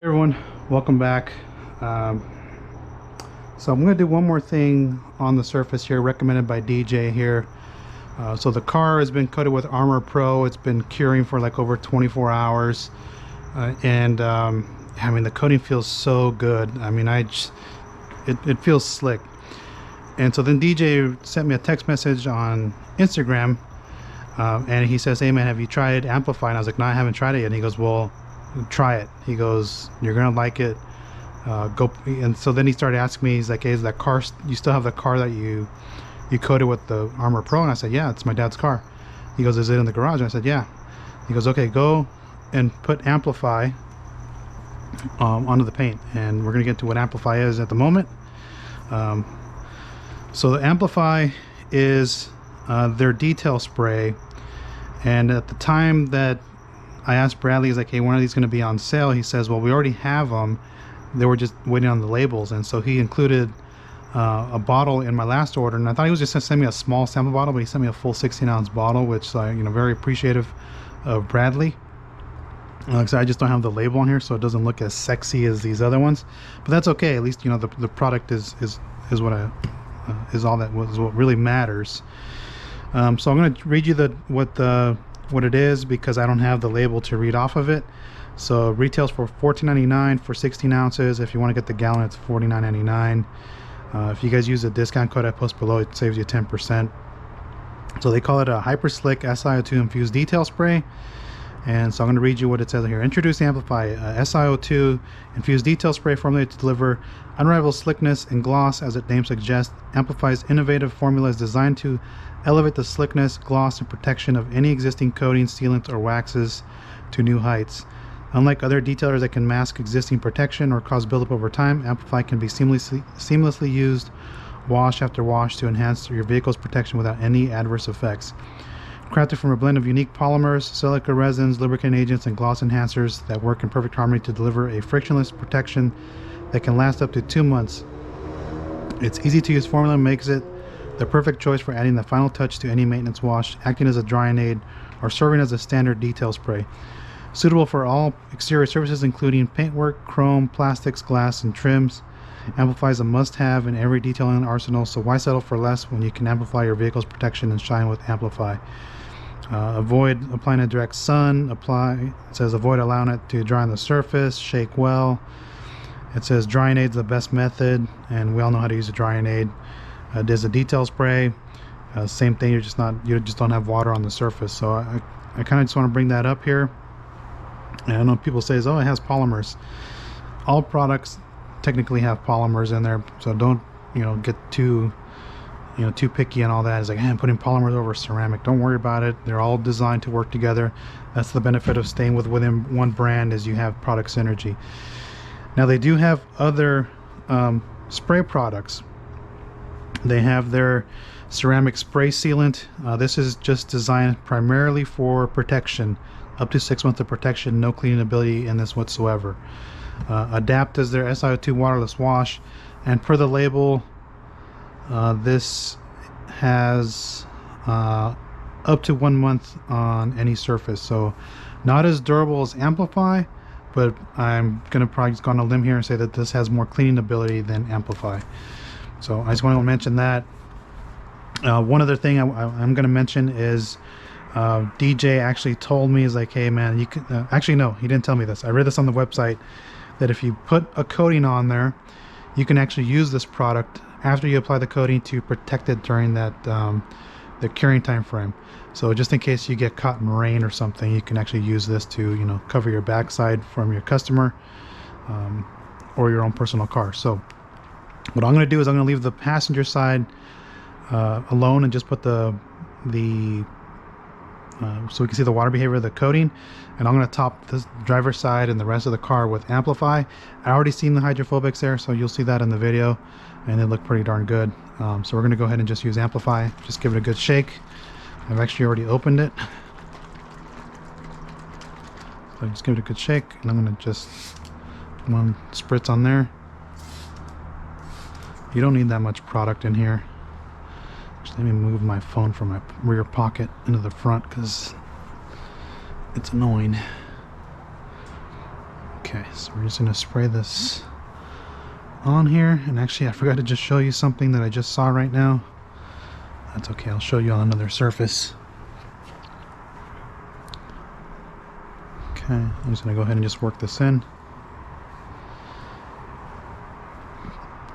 Hey everyone, welcome back. So I'm going to do one more thing on the surface here, recommended by DJ here. So the car has been coated with Armour Pro. It's been curing for like over 24 hours, and I mean the coating feels so good. I mean it feels slick. And so then DJ sent me a text message on Instagram, and he says, "Hey man, have you tried Amplify?" And I was like, "No, I haven't tried it yet." And he goes, "Well, try it." He goes, "You're gonna like it. Go." And so then he started asking me, he's like, "Hey, is that car, you still have the car that you coated with the Armour Pro?" And I said, "Yeah, it's my dad's car." He goes, "Is it in the garage?" And I said, "Yeah." He goes, "Okay, go and put Amplify onto the paint." And we're gonna get to what Amplify is at the moment. So the Amplify is their detail spray. And at the time that I asked Bradley, he's like, "Hey, when are these going to be on sale?" He says, "Well, we already have them. They were just waiting on the labels." And so he included a bottle in my last order. And I thought he was just going to send me a small sample bottle, but he sent me a full 16-ounce bottle, which very appreciative of Bradley. Like I said, I just don't have the label on here, so it doesn't look as sexy as these other ones. But that's okay. At least the product is what is what really matters. So I'm going to read you what it is, because I don't have the label to read off of it. So retails for $14.99 for 16 ounces. If you want to get the gallon, it's $49.99. If you guys use the discount code I post below, it saves you 10%. So they call it a Hyper Slick SiO2 infused detail spray. And so I'm going to read you what it says here. Introduce Amplify, SiO2 infused detail spray formulated to deliver unrivaled slickness and gloss. As its name suggests, Amplify's innovative formula is designed to elevate the slickness, gloss, and protection of any existing coatings, sealants, or waxes to new heights. Unlike other detailers that can mask existing protection or cause buildup over time, Amplify can be seamlessly used wash after wash to enhance your vehicle's protection without any adverse effects. Crafted from a blend of unique polymers, silica resins, lubricant agents, and gloss enhancers that work in perfect harmony to deliver a frictionless protection that can last up to 2 months. Its easy-to-use formula makes it the perfect choice for adding the final touch to any maintenance wash, acting as a drying aid, or serving as a standard detail spray. Suitable for all exterior surfaces including paintwork, chrome, plastics, glass, and trims. Amplify is a must-have in every detailing arsenal, so why settle for less when you can amplify your vehicle's protection and shine with Amplify? Avoid applying in direct sun. It says avoid allowing it to dry on the surface. Shake well. It says drying aid is the best method, and we all know how to use a drying aid. There's a detail spray. Same thing. You just don't have water on the surface. So I kind of just want to bring that up here. And I know people say, "Oh, it has polymers." All products technically have polymers in there, so don't get too picky and all that. It's like, hey, I'm putting polymers over ceramic. Don't worry about it. They're all designed to work together. That's the benefit of staying within one brand, is you have product synergy. Now they do have other spray products. They have their ceramic spray sealant. This is just designed primarily for protection, up to 6 months of protection. No cleaning ability in this whatsoever. Adapt is their SiO2 waterless wash, and per the label, this has up to 1 month on any surface. So not as durable as Amplify, but I'm gonna probably just go on a limb here and say that this has more cleaning ability than Amplify. So I just want to mention that. One other thing I'm going to mention is DJ actually told me, is like, "Hey man, you can actually, no, he didn't tell me this. I read this on the website, that if you put a coating on there, you can actually use this product after you apply the coating to protect it during that the curing time frame. So just in case you get caught in rain or something, you can actually use this to cover your backside from your customer or your own personal car." So what I'm going to do is I'm going to leave the passenger side alone and just put the so we can see the water behavior of the coating, and I'm going to top this driver's side and the rest of the car with Amplify. I already seen the hydrophobics there, so you'll see that in the video, and they look pretty darn good. So we're going to go ahead and just use Amplify. Just give it a good shake. I've actually already opened it, so just give it a good shake, and I'm going to just one spritz on there. You don't need that much product in here. Just let me move my phone from my rear pocket into the front because it's annoying. Okay. Okay, so we're just going to spray this on here. And actually, I forgot to just show you something that I just saw right now. That's okay, I'll show you on another surface. Okay, I'm just going to go ahead and just work this in.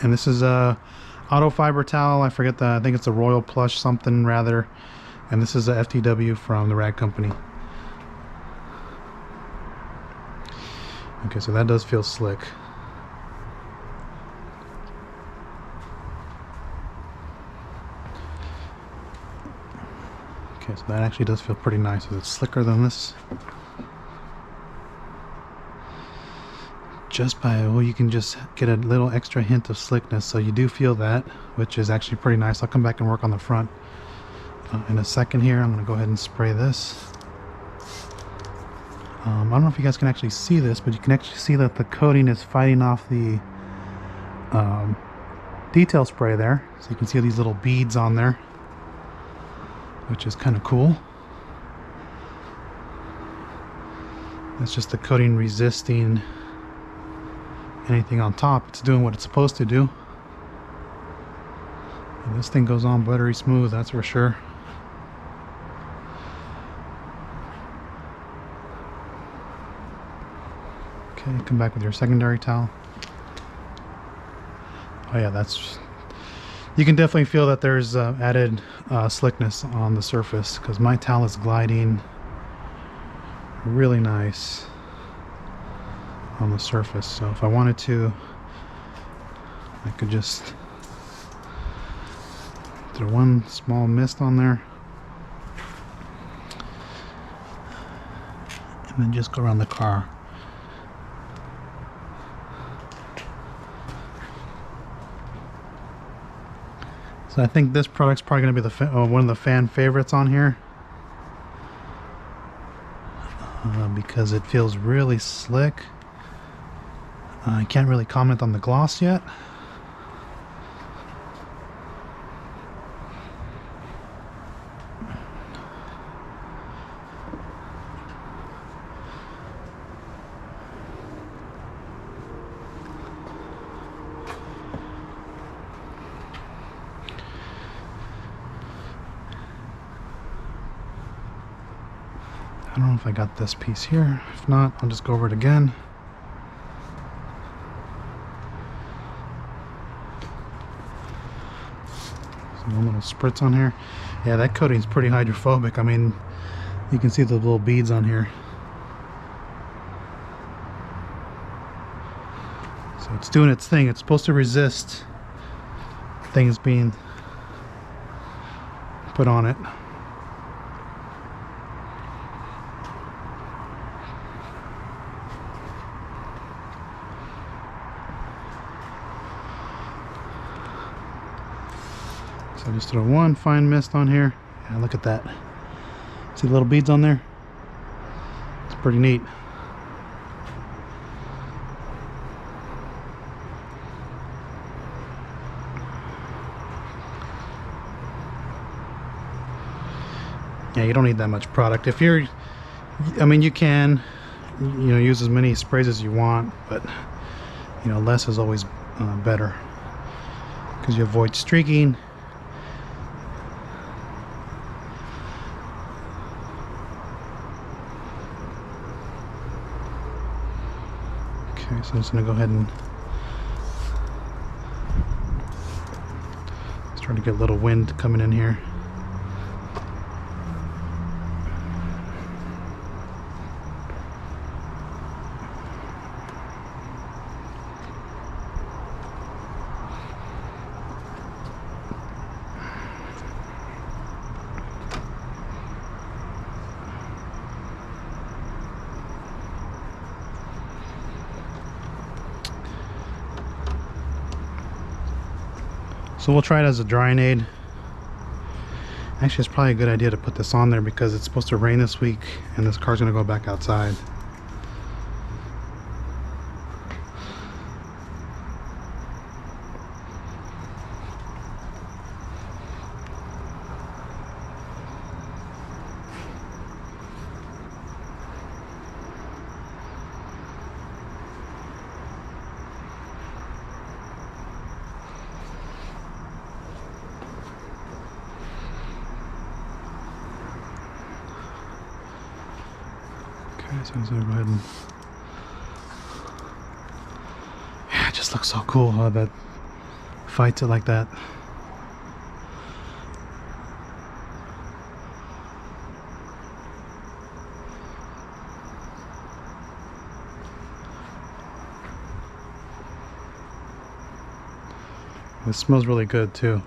And this is a auto fiber towel. I forget I think it's a Royal Plush something rather. And this is a FTW from the Rag Company. Okay, so that does feel slick. Okay, so that actually does feel pretty nice. It's slicker than this. Just by, well, you can just get a little extra hint of slickness, so you do feel that, which is actually pretty nice. I'll come back and work on the front in a second here. I'm going to go ahead and spray this. I don't know if you guys can actually see this, but you can actually see that the coating is fighting off the detail spray there. So you can see these little beads on there, which is kind of cool. That's just the coating resisting anything on top. It's doing what it's supposed to do. And this thing goes on buttery smooth, that's for sure. Okay, come back with your secondary towel. Oh yeah, that's, you can definitely feel that there's added slickness on the surface, because my towel is gliding really nice on the surface. So if I wanted to, I could just throw one small mist on there and then just go around the car. So I think this product's probably going to be the one of the fan favorites on here, because it feels really slick. I can't really comment on the gloss yet. I don't know if I got this piece here. If not, I'll just go over it again. Some little spritz on here. Yeah, that coating's pretty hydrophobic. I mean, you can see the little beads on here. So it's doing its thing. It's supposed to resist things being put on it. So just throw one fine mist on here. Yeah, look at that. See the little beads on there? It's pretty neat. Yeah, you don't need that much product. If you're, I mean, you can, use as many sprays as you want, but less is always better, because you avoid streaking. Okay, so I'm just going to go ahead and start to get a little wind coming in here. So we'll try it as a drying aid. Actually, it's probably a good idea to put this on there because it's supposed to rain this week and this car's going to go back outside. Okay, so I'm just gonna go ahead and, yeah, it just looks so cool how that fights it like that. It smells really good too.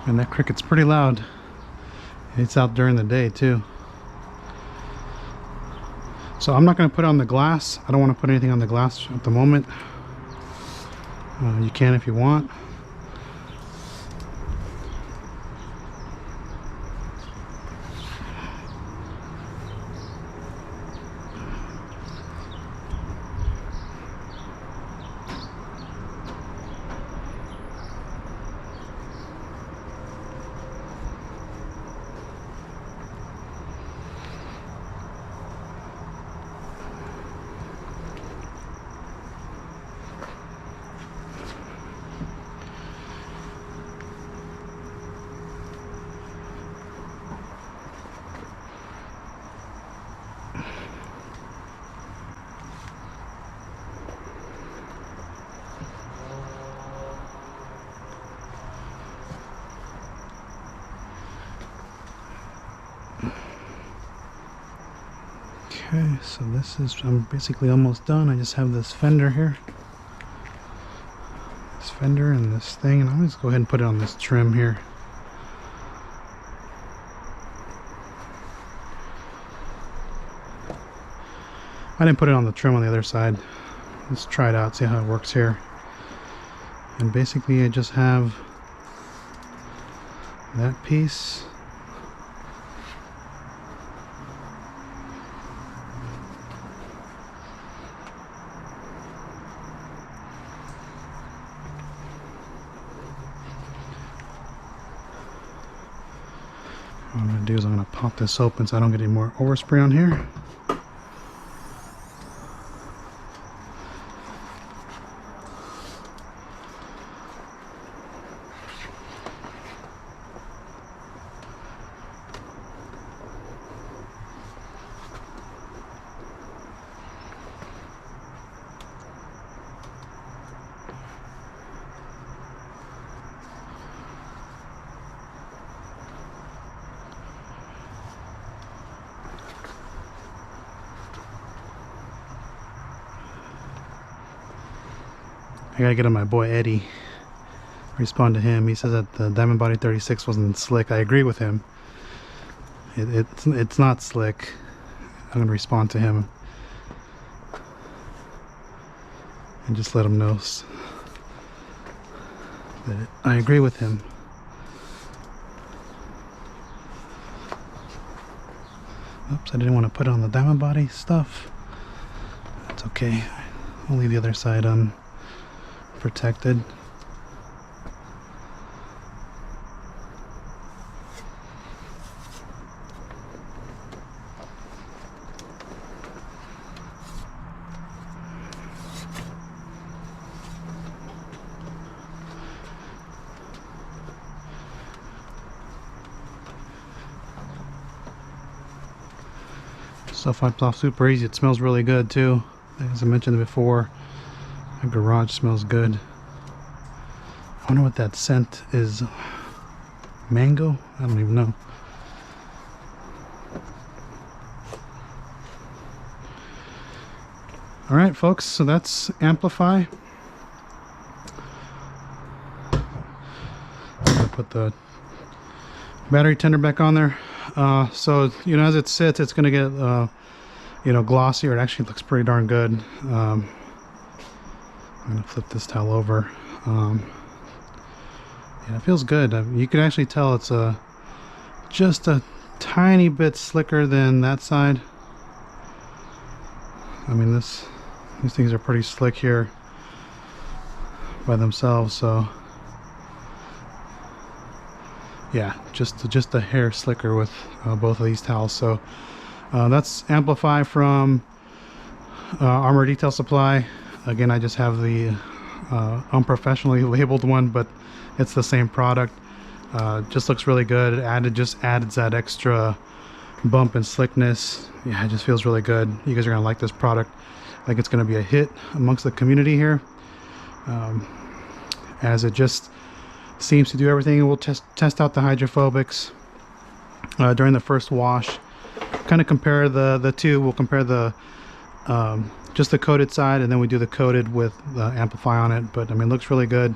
And that cricket's pretty loud. It's out during the day too. So I'm not going to put it on the glass. I don't want to put anything on the glass at the moment. You can if you want. Okay, so this is, I'm basically almost done. I just have this fender here. This fender and this thing, and I'll just go ahead and put it on this trim here. I didn't put it on the trim on the other side. Let's try it out, see how it works here. And basically I just have that piece. What I'm going to do is I'm going to pop this open so I don't get any more overspray on here. I gotta get on my boy Eddie. Respond to him. He says that the Diamond Body 36 wasn't slick. I agree with him. It's not slick. I'm gonna respond to him and just let him know that I agree with him. Oops, I didn't want to put on the Diamond Body stuff. That's okay. I'll leave the other side unprotected. Stuff wipes off super easy. It smells really good too. As I mentioned before, my garage smells good. I wonder what that scent is. Mango? I don't even know. Alright folks, so that's Amplify. I'm gonna put the battery tender back on there. So you know, as it sits, it's gonna get you know, glossier. It actually looks pretty darn good. I'm gonna flip this towel over. Yeah, it feels good. You can actually tell it's just a tiny bit slicker than that side. I mean, these things are pretty slick here by themselves, so yeah, just a hair slicker with both of these towels. So that's Amplify from Armour Detail Supply. Again, I just have the unprofessionally labeled one, but it's the same product. Just looks really good. It just adds that extra bump and slickness. Yeah, it just feels really good. You guys are gonna like this product. I think it's gonna be a hit amongst the community here, as it just seems to do everything. We'll test out the hydrophobics during the first wash. Kind of compare the two. We'll compare the just the coated side, and then we do the coated with the Amplify on it. But I mean, it looks really good.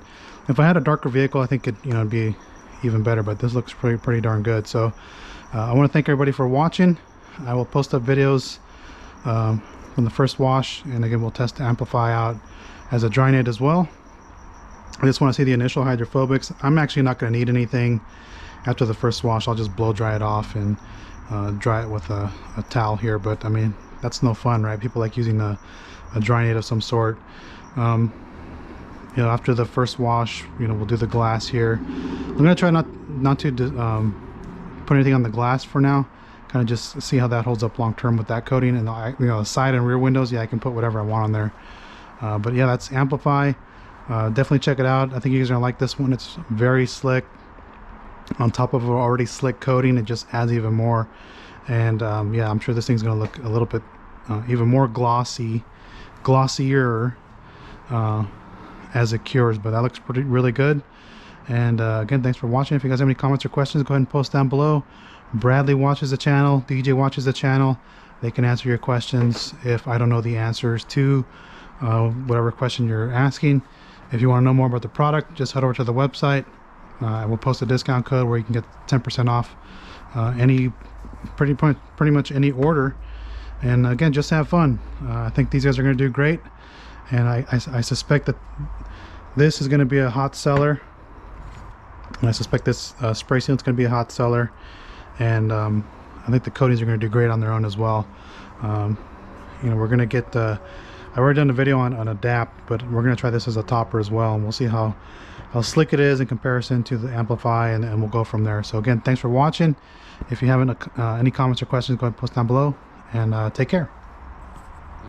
If I had a darker vehicle, I think it'd be even better, but this looks pretty darn good. So I want to thank everybody for watching. I will post up videos from the first wash, and again, we'll test Amplify out as a dry knit as well. I just want to see the initial hydrophobics. I'm actually not going to need anything after the first wash. I'll just blow dry it off and dry it with a towel here. But I mean, that's no fun, right? People like using a dry knit of some sort. After the first wash, we'll do the glass here. I'm gonna try not to put anything on the glass for now. Kind of just see how that holds up long term with that coating. And the side and rear windows, yeah, I can put whatever I want on there. But yeah, that's Amplify. Definitely check it out. I think you guys are gonna like this one. It's very slick. On top of an already slick coating, it just adds even more. And yeah, I'm sure this thing's gonna look a little bit even more glossier as it cures. But that looks really good. And again, thanks for watching. If you guys have any comments or questions, go ahead and post down below. Bradley watches the channel, DJ watches the channel. They can answer your questions if I don't know the answers to whatever question you're asking. If you want to know more about the product, just head over to the website. I will post a discount code where you can get 10% off pretty much any order. And again, just have fun. I think these guys are going to do great, and I suspect that this is going to be a hot seller. And I suspect this spray sealant is going to be a hot seller, and I think the coatings are going to do great on their own as well. We're going to get I've already done a video on Adapt, but we're going to try this as a topper as well, and we'll see how slick it is in comparison to the Amplify, and we'll go from there. So again, thanks for watching. If you have any comments or questions, go ahead and post down below, and take care.